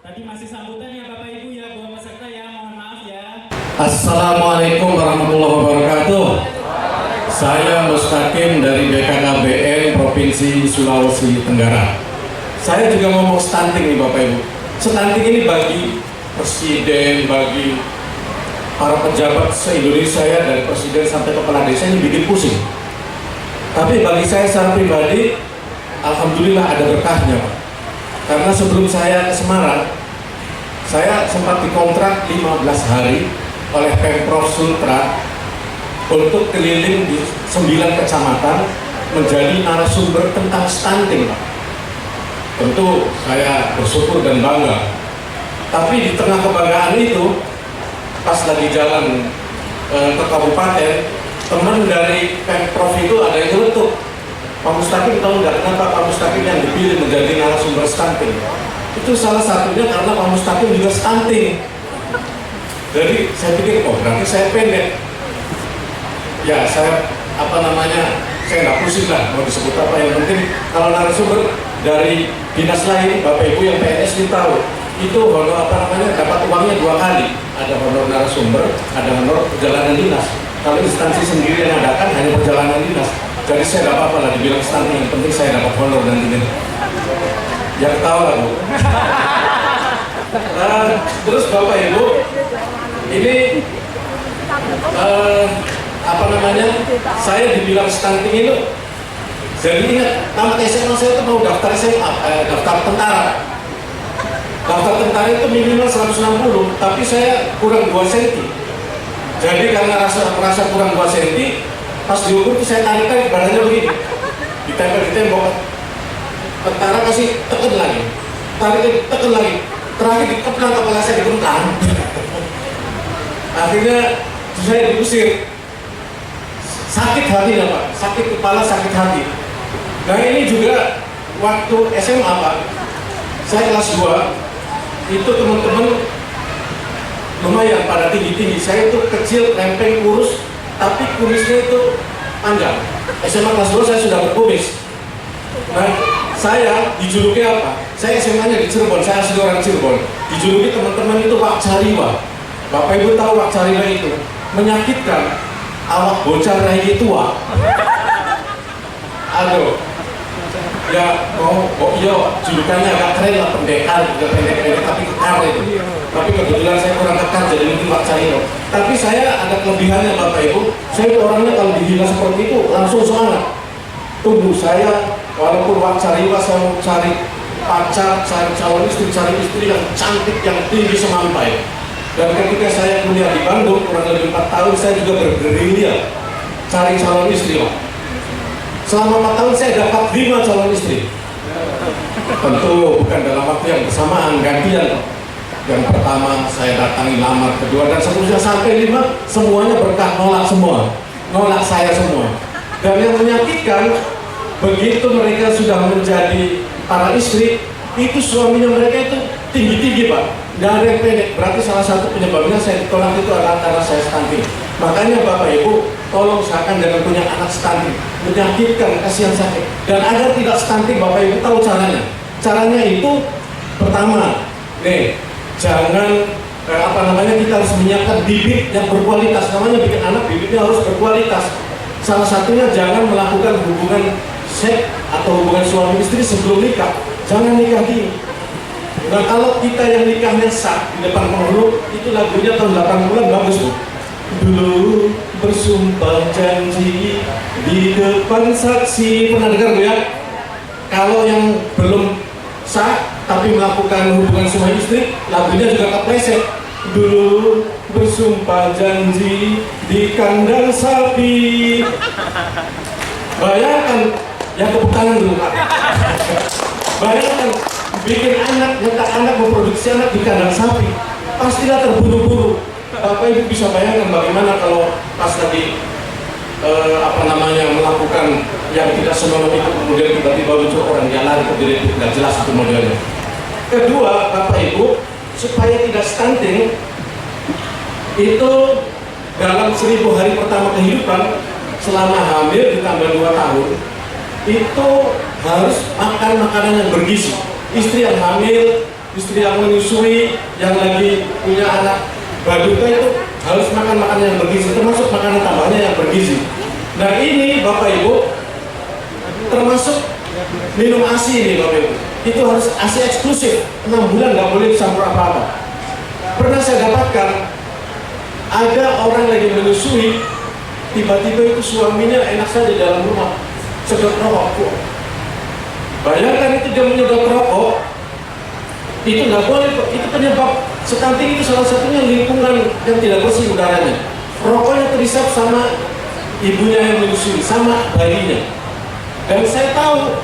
Tadi masih sambutan ya Bapak Ibu ya, buat peserta ya, mohon maaf ya. Assalamualaikum warahmatullahi wabarakatuh. Saya Mustaqim dari BKKBN Provinsi Sulawesi Tenggara. Saya juga ngomong stunting nih Bapak Ibu. Stunting ini bagi presiden, bagi para pejabat se-Indonesia ya, dari presiden sampai kepala desa ini bikin pusing. Tapi bagi saya secara pribadi, alhamdulillah ada berkahnya Pak. Karena sebelum saya ke Semarang, saya sempat dikontrak 15 hari oleh Pemprov Sultra untuk keliling di 9 kecamatan menjadi narasumber tentang stunting Pak. Tentu saya bersyukur dan bangga. Tapi di tengah kebanggaan itu, pas lagi jalan ke kabupaten, teman dari Pemprov itu ada yang nyeletuk, Pak Mustaqim tahu nggak kenapa Pak Mustaqim yang dipilih menjadi narasumber stunting? Itu salah satunya karena Pak Mustaqim juga stunting. Jadi saya pikir, oh berarti saya pendek. Ya saya saya nggak pusing lah mau disebut apa, yang penting kalau narasumber dari dinas lain, Bapak Ibu yang PNS ini tahu, itu honor dapat uangnya 2 kali. Ada honor narasumber, ada honor perjalanan dinas. Kalau instansi sendiri yang adakan hanya perjalanan dinas. Jadi saya nggak apa-apa lah dibilang stunting, yang penting saya dapat honor dan ini. Yang tahu lah Bu. Terus Bapak Ibu, ini saya dibilang stunting itu. Jadi ingat, tamat SMA saya itu mau daftar SMA, daftar tentara. Daftar tentara itu minimal 160, tapi saya kurang 2 cm. Jadi karena merasa kurang 2 cm, pas diukur saya tarik badannya begini, ditempel di tembok. Tentara kasih tekan lagi, tarik tekan lagi, terakhir dikeplang kepala saya dikentang. Akhirnya saya diusir. Sakit hati ya Pak, sakit kepala, sakit hati. Nah ini juga waktu SMA Pak, saya kelas 2, itu teman-teman lumayan pada tinggi-tinggi. Saya itu kecil, lempeng, kurus, tapi kumisnya itu panjang. SMA kelas 2 saya sudah berkumis. Nah, saya dijuluki apa? Saya SMA-nya di Cirebon, saya asli orang Cirebon. Dijuluki teman-teman itu Wak Cariwa. Bapak Ibu tahu Wak Cariwa itu menyakitkan, awak bocah lagi tua. Aduh, ya iya julukannya agak keren lah, pendekar, pendek-pendek tapi kekar itu. Tapi kebetulan saya kurang kekar jadi mungkin Wak Cariwa. Tapi saya ada kelebihannya Bapak Ibu, saya itu orangnya kalau dihina seperti itu langsung semangat. Tunggu saya, walaupun Wak Cariwa saya mau cari pacar, cari calon istri, cari istri yang cantik, yang tinggi semampai. Dan ketika saya kuliah di Bandung kurang lebih 4 tahun, saya juga bergerilya cari calon istri Pak. Selama 4 tahun saya dapat 5 calon istri. Tentu bukan dalam waktu yang bersamaan, gantian Pak. Yang pertama saya datangi lamar, kedua dan seterusnya sampai 5, semuanya berkah, nolak semua, nolak saya semua. Dan yang menyakitkan, begitu mereka sudah menjadi para istri, itu suaminya mereka itu tinggi-tinggi Pak, nggak ada yang pendek. Berarti salah satu penyebabnya saya ditolak itu adalah karena saya stunting. Makanya Bapak Ibu, tolong usahakan jangan punya anak stunting, menyakitkan, kasihan sakit. Dan agar tidak stunting, Bapak Ibu tahu caranya. Caranya itu pertama, jangan kita harus menyiapkan bibit yang berkualitas. Namanya bikin anak, bibitnya harus berkualitas. Salah satunya jangan melakukan hubungan seks atau hubungan suami istri sebelum nikah. Jangan nikah dini. Nah kalau kita yang nikahnya sah di depan penghulu, itu lagunya tahun 80-an bagus Bu. Dulu bersumpah janji di depan saksi. Pernah dengar Bu ya? Kalau yang belum sah tapi melakukan hubungan suami istri, lagunya juga kepleset. Dulu bersumpah janji di kandang sapi. Bayangkan, yang tepuk tangan dulu Pak. Bayangkan bikin anak, nyetak anak, memproduksi anak di kandang sapi, pastilah terburu-buru. Bapak Ibu bisa bayangkan bagaimana kalau pas lagi melakukan yang tidak senonoh itu, kemudian tiba-tiba muncul orang yang lari ke diri, itu tidak jelas itu modelnya. Kedua, Bapak Ibu, supaya tidak stunting, itu dalam 1000 hari pertama kehidupan, selama hamil ditambah 2 tahun, itu harus makan makanan yang bergizi. Istri yang hamil istri yang menyusui, yang lagi punya anak balita itu harus makan makanan yang bergizi, termasuk makanan tambahannya yang bergizi. Nah ini Bapak Ibu, termasuk minum ASI ini Bapak Ibu, itu harus ASI eksklusif, 6 bulan nggak boleh dicampur apa-apa. Pernah saya dapatkan, ada orang lagi menyusui, tiba-tiba itu suaminya enak saja di dalam rumah, sedot rokok. Bayangkan itu dia menyedot rokok, itu nggak boleh kok. Itu penyebab stunting, itu salah satunya lingkungan yang tidak bersih udaranya. Rokoknya terhisap sama ibunya yang menyusui, sama bayinya. Dan saya tahu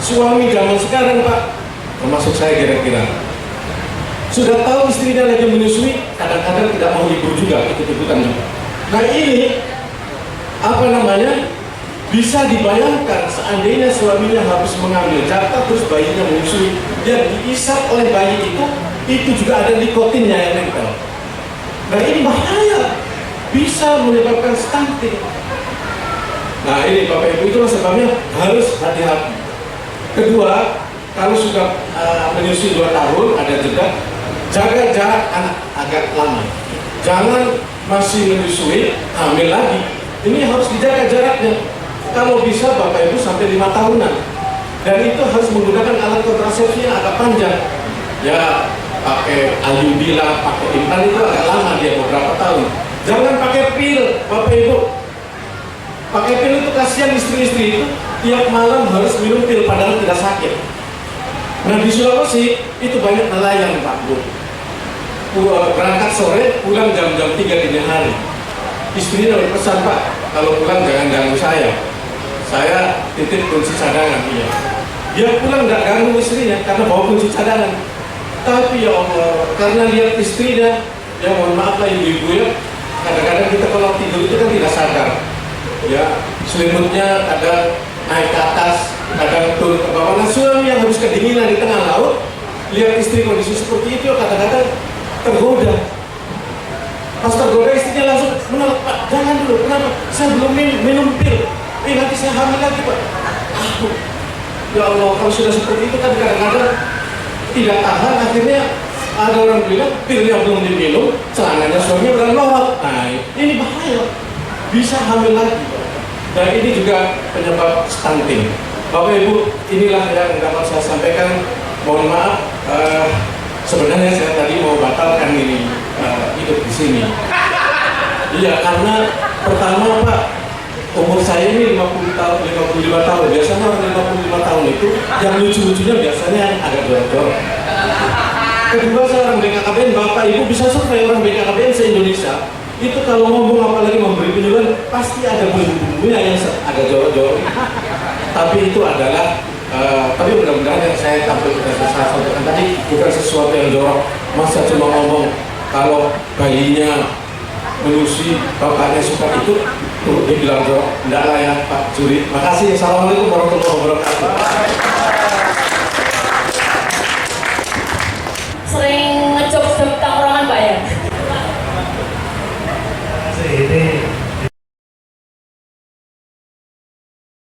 suami zaman sekarang Pak, termasuk saya kira-kira, sudah tahu istrinya lagi menyusui, kadang-kadang tidak mau libur juga, ikut-ikutan juga. Nah ini apa namanya, bisa dibayangkan seandainya suaminya harus mengambil jatah terus bayinya menyusui, dan diisap oleh bayi itu juga ada nikotinnya yang nempel. Nah ini bahaya, bisa menyebabkan stunting. Nah ini Bapak Ibu, itulah sebabnya harus hati-hati. Kedua, kalau sudah menyusui 2 tahun, ada jeda, jaga jarak anak agak lama. Jangan masih menyusui, hamil lagi. Ini harus dijaga jaraknya. Kalau bisa Bapak Ibu sampai 5 tahunan. Dan itu harus menggunakan alat kontrasepsi yang agak panjang. Ya pakai IUD lah, pakai implan, itu agak lama dia, beberapa tahun. Jangan pakai pil Bapak Ibu. Pakai pil itu kasihan istri-istri itu tiap malam harus minum pil padahal tidak sakit. Nah di Sulawesi itu banyak nelayan Pak Bu. Berangkat sore, pulang jam-jam 3 dini hari. Istrinya berpesan, Pak, kalau pulang jangan ganggu saya. Saya titip kunci cadangan, iya. Dia pulang nggak ganggu istrinya karena bawa kunci cadangan. Tapi ya Allah, karena lihat istrinya, ya mohon maaf lah ibu-ibu ya, kadang-kadang kita kalau tidur itu kan tidak sadar. Ya, selimutnya kadang naik ke atas, kadang turun ke bawah. Nah, suami yang harus kedinginan di tengah laut, lihat istri kondisi seperti itu, kadang-kadang tergoda. Pas tergoda istrinya langsung menolak, Pak, jangan dulu, kenapa? Saya belum minum pil. Nanti saya hamil lagi Pak. Ya Allah, kalau sudah seperti itu kan kadang-kadang tidak tahan, akhirnya ada orang bilang pilnya belum diminum, celananya suaminya udah melorot. Nah ini bahaya, bisa hamil lagi Pak. Dan ini juga penyebab stunting. Bapak Ibu, inilah yang dapat saya sampaikan. Mohon maaf, sebenarnya saya tadi mau batalkan ini hidup di sini. Iya, karena pertama Pak, umur saya ini 55 tahun. Biasanya orang 55 tahun itu yang lucu-lucunya biasanya yang agak jorok-jorok. Kedua, saya orang BKKBN, Bapak Ibu bisa survei orang BKKBN se-Indonesia. Itu kalau ngomong apalagi memberi penyuluhan, pasti ada bumbu-bumbunya yang agak jorok-jorok. Tapi itu adalah, tapi mudah-mudahan yang saya sampaikan tadi bukan sesuatu yang jorok. Masa cuma ngomong kalau bayinya menyusui, bapaknya suka itu, tuh dibilang jorok. Enggak lah ya Pak Juri. Makasih. Assalamualaikum warahmatullahi wabarakatuh. Sering ngejok tentang orangan Pak ya? Ini